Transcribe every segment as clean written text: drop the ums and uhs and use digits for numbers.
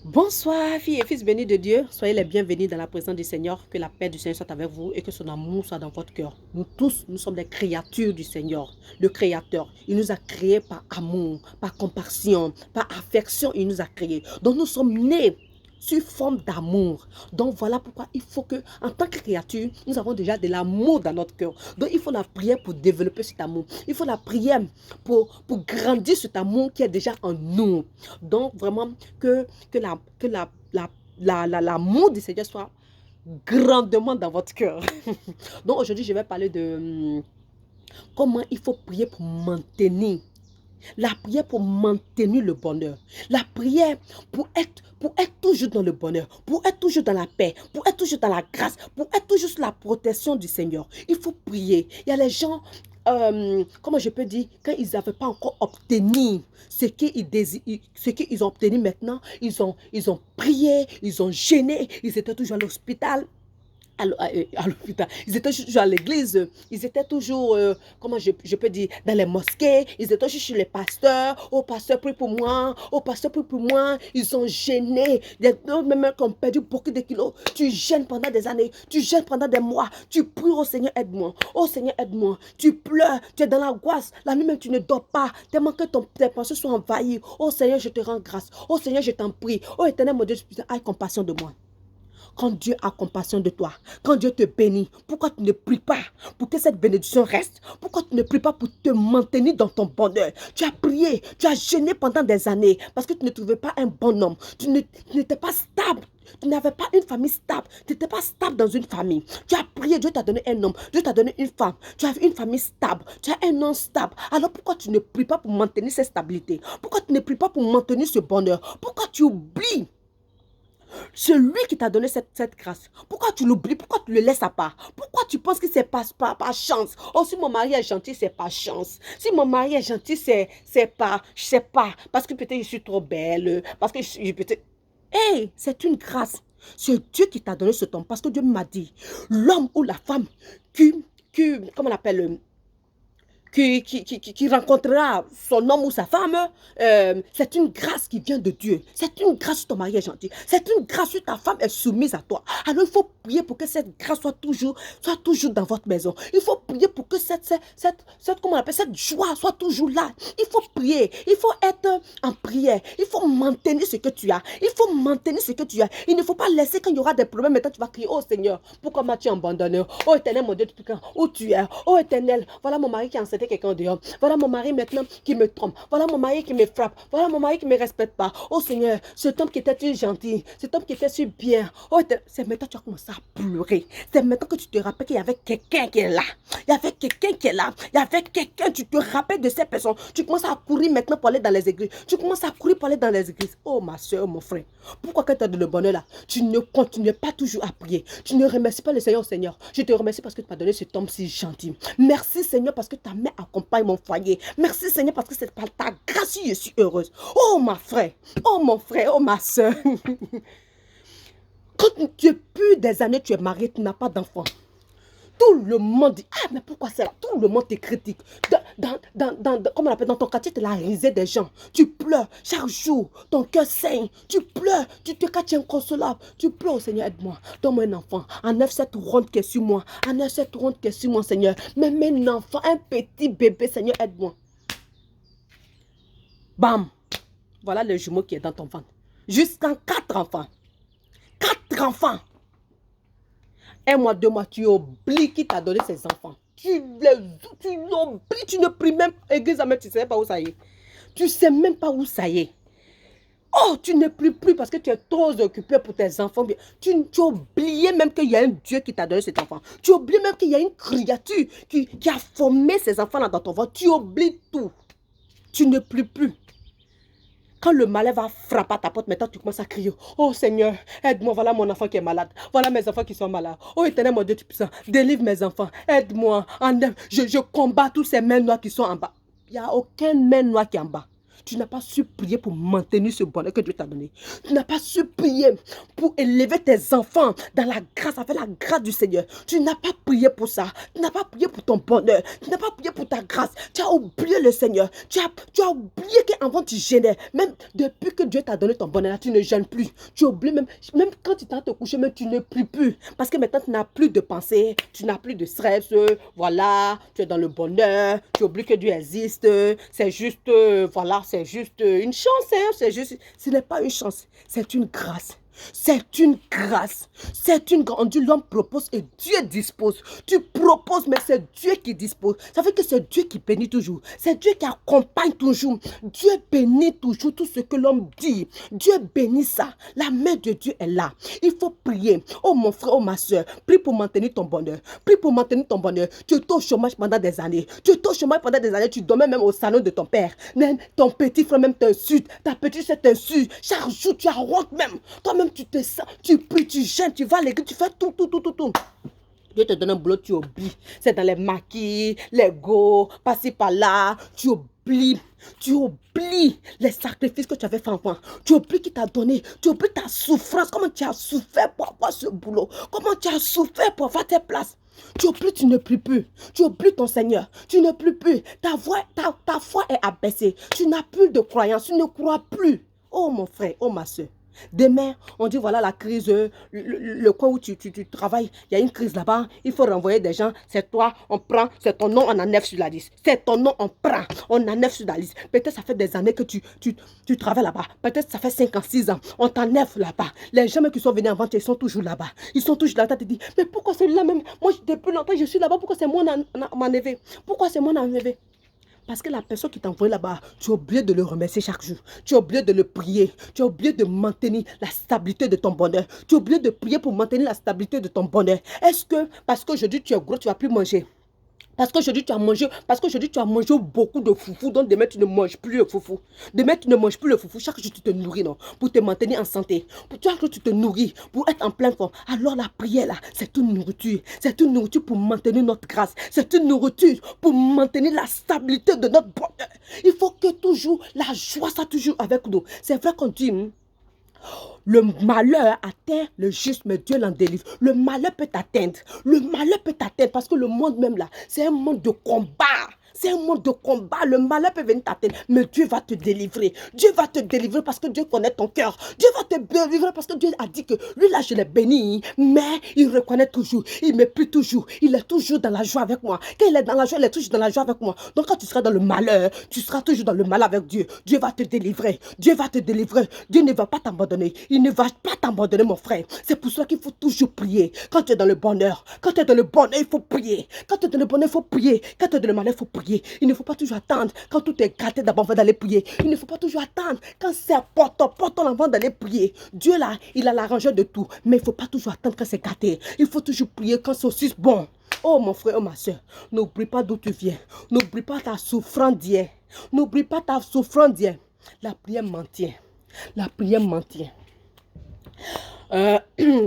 Bonsoir, filles et fils bénis de Dieu. Soyez les bienvenus dans la présence du Seigneur. Que la paix du Seigneur soit avec vous et que son amour soit dans votre cœur. Nous tous, nous sommes des créatures du Seigneur, le Créateur. Il nous a créés par amour, par compassion, par affection. Il nous a créés. Donc nous sommes nés sur forme d'amour. Donc voilà pourquoi il faut que, en tant que créature, nous avons déjà de l'amour dans notre cœur. Donc il faut la prière pour développer cet amour. Il faut la prière pour grandir cet amour qui est déjà en nous. Donc vraiment que l'amour du Seigneur soit grandement dans votre cœur. Donc aujourd'hui, je vais parler de comment il faut prier pour maintenir. La prière pour maintenir le bonheur. La prière pour être toujours dans le bonheur, pour être toujours dans la paix, pour être toujours dans la grâce, pour être toujours sous la protection du Seigneur. Il faut prier. Il y a les gens, comment je peux dire, quand ils n'avaient pas encore obtenu ce qu'ils ont obtenu maintenant, ils ont prié, ils ont gêné, ils étaient toujours à l'hôpital. À l'hôpital. Ils étaient toujours à l'église, ils étaient toujours, comment je peux dire, dans les mosquées, ils étaient toujours chez les pasteurs. Oh, pasteur, prie pour moi. Oh, pasteur, prie pour moi. Ils sont gênés. Des hommes même qui ont perdu beaucoup de kilos. Tu gênes pendant des années, tu gênes pendant des mois. Tu pries, oh Seigneur, aide-moi. Oh Seigneur, aide-moi. Tu pleures, tu es dans l'angoisse. La nuit même, tu ne dors pas. Tellement que tes pensées sont envahies. Oh Seigneur, je te rends grâce. Oh Seigneur, je t'en prie. Oh éternel, mon Dieu, aie compassion de moi. Quand Dieu a compassion de toi, quand Dieu te bénit, pourquoi tu ne pries pas pour que cette bénédiction reste? Pourquoi tu ne pries pas pour te maintenir dans ton bonheur? Tu as prié, tu as jeûné pendant des années parce que tu ne trouvais pas un bon homme. Tu n'étais pas stable. Tu n'avais pas une famille stable. Tu n'étais pas stable dans une famille. Tu as prié, Dieu t'a donné un homme. Dieu t'a donné une femme. Tu as une famille stable. Tu as un homme stable. Alors pourquoi tu ne pries pas pour maintenir cette stabilité? Pourquoi tu ne pries pas pour maintenir ce bonheur? Pourquoi tu oublies celui qui t'a donné cette grâce? Pourquoi tu l'oublies? Pourquoi tu le laisses à part? Pourquoi tu penses que c'est par chance? Oh, si mon mari est gentil, c'est par chance. Si mon mari est gentil, c'est pas, je sais pas, parce que peut-être je suis trop belle, parce que je peut-être... Hey, c'est une grâce. C'est Dieu qui t'a donné ce temps, parce que Dieu m'a dit, l'homme ou la femme comment on appelle, qui rencontrera son homme ou sa femme, c'est une grâce qui vient de Dieu. C'est une grâce que ton mari est gentil. C'est une grâce que ta femme est soumise à toi. Alors il faut prier pour que cette grâce soit toujours dans votre maison. Il faut prier pour que comment on appelle, cette joie soit toujours là. Il faut prier. Il faut être en prière. Il faut maintenir ce que tu as. Il faut maintenir ce que tu as. Il ne faut pas laisser quand il y aura des problèmes. Maintenant, tu vas crier, oh Seigneur, pourquoi m'as-tu abandonné? Oh éternel, mon Dieu, où tu es? Oh éternel, voilà mon mari qui a enceinte quelqu'un dehors. Voilà mon mari maintenant qui me trompe. Voilà mon mari qui me frappe. Voilà mon mari qui ne me respecte pas. Oh Seigneur, cet homme qui était si gentil, cet homme qui était si bien. Oh, c'est maintenant que tu as commencé à pleurer. C'est maintenant que tu te rappelles qu'il y avait quelqu'un qui est là. Il y avait quelqu'un qui est là. Il y avait quelqu'un, tu te rappelles de ces personnes. Tu commences à courir maintenant pour aller dans les églises. Tu commences à courir pour aller dans les églises. Oh ma soeur, mon frère. Pourquoi quand tu as de le bonheur là, tu ne continues pas toujours à prier. Tu ne remercies pas le Seigneur, Seigneur. Je te remercie parce que tu m'as donné cet homme si gentil. Merci Seigneur parce que ta main accompagne mon foyer. Merci Seigneur parce que c'est par ta grâce que je suis heureuse. Oh ma frère, oh mon frère, oh ma soeur. Quand depuis des années tu es marié, tu n'as pas d'enfant. Tout le monde dit, ah mais pourquoi c'est là? Tout le monde te critique. Comment on appelle, dans ton quartier, tu as la risée des gens. Tu pleures chaque jour, ton cœur saigne. Tu pleures, tu te caches inconsolable. Tu pleures, oh Seigneur, aide-moi. Donne-moi un enfant. Enlève cette ronde qui est sur moi. Enlève cette ronde qui est sur moi, Seigneur. Même un enfant, un petit bébé, Seigneur, aide-moi. Bam! Voilà le jumeau qui est dans ton ventre. Jusqu'en 4 enfants. 4 enfants. 1 mois, 2 mois, tu oublies qui t'a donné ces enfants. Tu l'oublies, tu ne pries même pas. Église, tu ne sais pas où ça y est. Tu ne sais même pas où ça y est. Oh, tu ne pries plus parce que tu es trop occupé pour tes enfants. Tu as oublié même qu'il y a un Dieu qui t'a donné cet enfant. Tu oublies même qu'il y a une créature qui a formé ces enfants-là dans ton ventre. Tu oublies tout. Tu ne pries plus. Quand le malheur va frapper à ta porte, maintenant tu commences à crier. Oh Seigneur, aide-moi, voilà mon enfant qui est malade. Voilà mes enfants qui sont malades. Oh éternel, mon Dieu, tu puissant, délivre mes enfants. Aide-moi. Je combats tous ces mains noires qui sont en bas. Il n'y a aucune main noire qui est en bas. Tu n'as pas su prier pour maintenir ce bonheur que Dieu t'a donné. Tu n'as pas su prier pour élever tes enfants dans la grâce, avec la grâce du Seigneur. Tu n'as pas prié pour ça. Tu n'as pas prié pour ton bonheur. Tu n'as pas prié pour ta grâce. Tu as oublié le Seigneur. Tu as oublié qu'avant tu gênais. Même depuis que Dieu t'a donné ton bonheur, tu ne gênes plus. Tu oublies même quand tu t'en te coucher, même tu ne pries plus. Parce que maintenant tu n'as plus de pensée, tu n'as plus de stress. Voilà, tu es dans le bonheur. Tu oublies que Dieu existe. C'est juste, voilà, c'est juste une chance. Hein, c'est juste, ce n'est pas une chance, c'est une grâce. C'est une grâce. C'est une grâce. Dieu l'homme propose et Dieu dispose. Tu proposes, mais c'est Dieu qui dispose. Ça fait que c'est Dieu qui bénit toujours. C'est Dieu qui accompagne toujours. Dieu bénit toujours tout ce que l'homme dit. Dieu bénit ça. La main de Dieu est là. Il faut prier. Oh mon frère, oh ma soeur, prie pour maintenir ton bonheur. Prie pour maintenir ton bonheur. Tu étais au chômage pendant des années. Tu étais au chômage pendant des années. Tu dormais même au salon de ton père. Même ton petit frère même t'insulte. Ta petite soeur t'insulte. Chaque jour, tu as honte même. Toi-même, tu te sens, tu pries, tu gênes, tu vas à l'église, tu fais tout. Dieu te donne un boulot, tu oublies. C'est dans les maquis, les go, passer par là, tu oublies les sacrifices que tu avais fait avant. Tu oublies qui t'a donné, tu oublies ta souffrance, comment tu as souffert pour avoir ce boulot, comment tu as souffert pour avoir tes places. Tu oublies, tu ne pries plus. Tu oublies ton Seigneur. Tu ne pries plus. Ta foi est abaissée. Tu n'as plus de croyance. Tu ne crois plus. Oh mon frère, oh ma soeur. Demain, on dit voilà la crise, le coin où tu travailles, il y a une crise là-bas, il faut renvoyer des gens, c'est toi, on prend, c'est ton nom, on enlève sur la liste. C'est ton nom, on prend, on enlève sur la liste. Peut-être ça fait des années que tu travailles là-bas, peut-être ça fait 5 ans, 6 ans, on t'enlève là-bas. Les gens qui sont venus avant, ils sont toujours là-bas. Ils sont toujours là-bas, tu te dis, mais pourquoi celui-là même, moi depuis longtemps je suis là-bas, pourquoi c'est moi on m'a enlevé? Pourquoi c'est moi on m'a enlevé? Parce que la personne qui t'a envoyé là-bas, tu as oublié de le remercier chaque jour. Tu as oublié de le prier. Tu as oublié de maintenir la stabilité de ton bonheur. Tu as oublié de prier pour maintenir la stabilité de ton bonheur. Est-ce que parce qu'aujourd'hui tu es gros, tu ne vas plus manger? Parce qu'aujourd'hui tu as mangé beaucoup de foufou, donc demain tu ne manges plus le foufou. Demain tu ne manges plus le foufou, chaque jour tu te nourris, non, pour te maintenir en santé. Pour chaque jour tu te nourris, pour être en pleine forme. Alors la prière là, c'est une nourriture pour maintenir notre grâce. C'est une nourriture pour maintenir la stabilité de notre bonheur. Il faut que toujours la joie soit toujours avec nous. C'est vrai qu'on dit... Le malheur atteint le juste, mais Dieu l'en délivre. Le malheur peut t'atteindre. Le malheur peut t'atteindre parce que le monde même là, c'est un monde de combat. C'est un monde de combat. Le malheur peut venir t'atteindre, mais Dieu va te délivrer. Dieu va te délivrer parce que Dieu connaît ton cœur. Dieu va te délivrer parce que Dieu a dit que lui là, je l'ai béni, mais il reconnaît toujours. Il me prie toujours. Il est toujours dans la joie avec moi. Quand il est dans la joie, il est toujours dans la joie avec moi. Donc quand tu seras dans le malheur, tu seras toujours dans le malheur avec Dieu. Dieu va te délivrer. Dieu va te délivrer. Dieu ne va pas t'abandonner. Il ne va pas t'abandonner, mon frère. C'est pour cela qu'il faut toujours prier. Quand tu es dans le bonheur, il faut prier. Quand tu es dans le bonheur, il faut prier. Quand tu es dans le malheur, il faut prier. Il ne faut pas toujours attendre quand tout est gâté d'abord avant d'aller prier. Il ne faut pas toujours attendre quand c'est important avant d'aller prier. Dieu là, il a l'arrangeur de tout. Mais il ne faut pas toujours attendre quand c'est gâté. Il faut toujours prier quand c'est aussi bon. Oh mon frère, oh ma soeur, n'oublie pas d'où tu viens. N'oublie pas ta souffrance d'hier. N'oublie pas ta souffrance d'hier. La prière maintient. La prière maintient.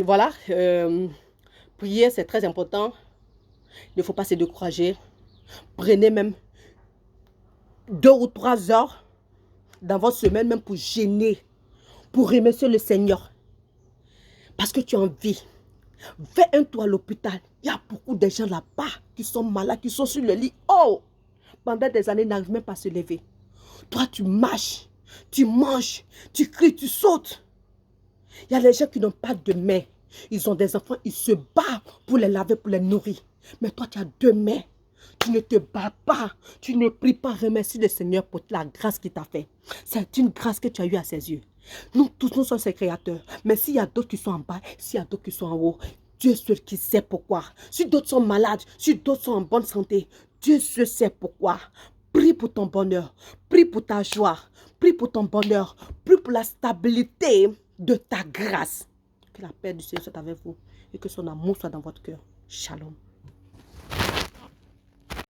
Voilà. Prier, c'est très important. Il ne faut pas se décourager. Prenez même 2 ou 3 heures dans votre semaine, même pour gêner, pour remercier le Seigneur. Parce que tu as envie. Fais un tour à l'hôpital. Il y a beaucoup de gens là-bas qui sont malades, qui sont sur le lit. Oh! Pendant des années, ils n'arrivent même pas à se lever. Toi, tu marches, tu manges, tu cries, tu sautes. Il y a les gens qui n'ont pas de mains. Ils ont des enfants, ils se battent pour les laver, pour les nourrir. Mais toi, tu as 2 mains. Tu ne te bats pas. Tu ne pries pas. Remercie le Seigneur pour la grâce qu'il t'a fait. C'est une grâce que tu as eue à ses yeux. Nous tous, nous sommes ses créateurs. Mais s'il y a d'autres qui sont en bas, s'il y a d'autres qui sont en haut, Dieu seul qui sait pourquoi. Si d'autres sont malades, si d'autres sont en bonne santé, Dieu seul sait pourquoi. Prie pour ton bonheur. Prie pour ta joie. Prie pour ton bonheur. Prie pour la stabilité de ta grâce. Que la paix du Seigneur soit avec vous et que son amour soit dans votre cœur. Shalom.